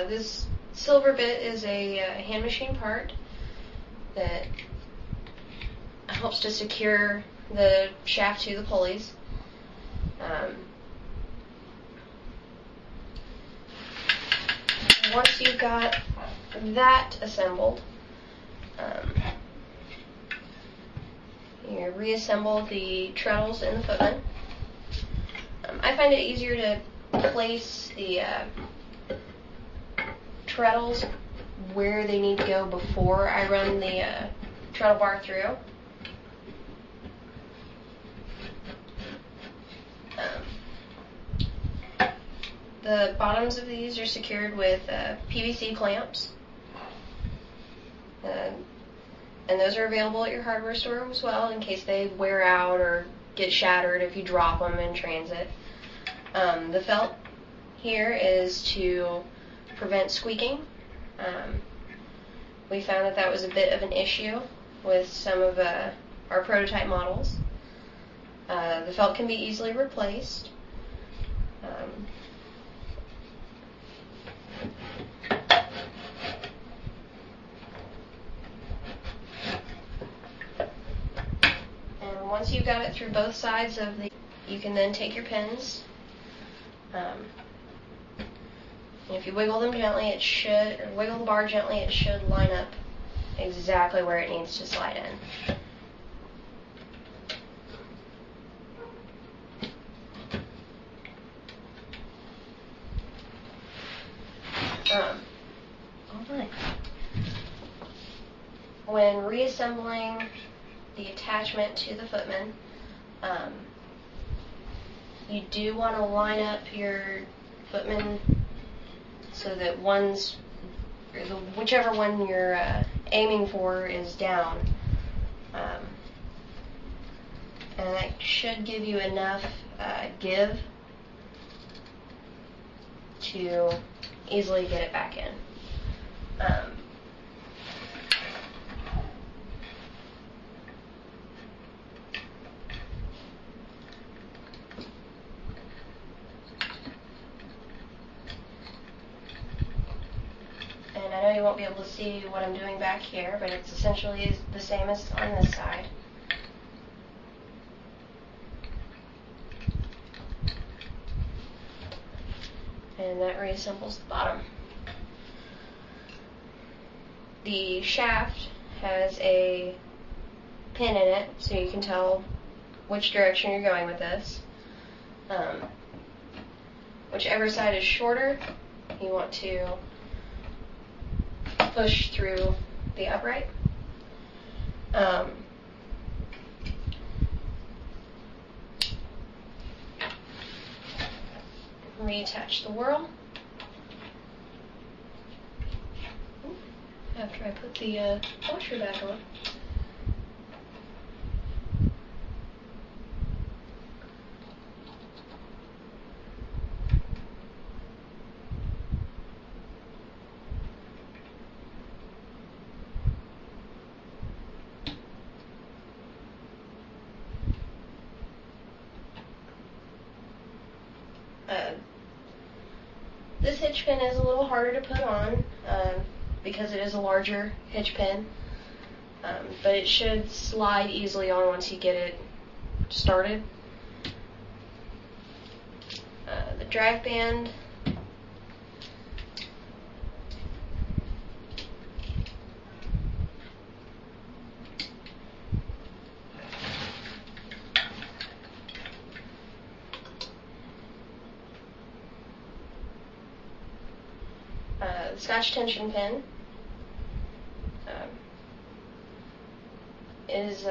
This silver bit is a hand machine part that helps to secure the shaft to the pulleys. Once you've got that assembled, you reassemble the treadles in the footman. I find it easier to place the treadles where they need to go before I run the treadle bar through. The bottoms of these are secured with PVC clamps, and those are available at your hardware store as well in case they wear out or get shattered if you drop them in transit. The felt here is to prevent squeaking. We found that was a bit of an issue with some of our prototype models. The felt can be easily replaced. And once you've got it through both sides of you can then take your pins. If you wiggle them gently, wiggle the bar gently, it should line up exactly where it needs to slide in. Alright. When reassembling the attachment to the footman, you do want to line up your footman so that whichever one you're aiming for is down. And that should give you enough give to easily get it back in. And I know you won't be able to see what I'm doing back here, but it's essentially the same as on this side. And that reassembles the bottom. The shaft has a pin in it, so you can tell which direction you're going with this. Whichever side is shorter, you want to push through the upright. Reattach the whirl after I put the washer back on. This hitch pin is a little harder to put on because it is a larger hitch pin, but it should slide easily on once you get it started. The drag band the Scotch tension pin is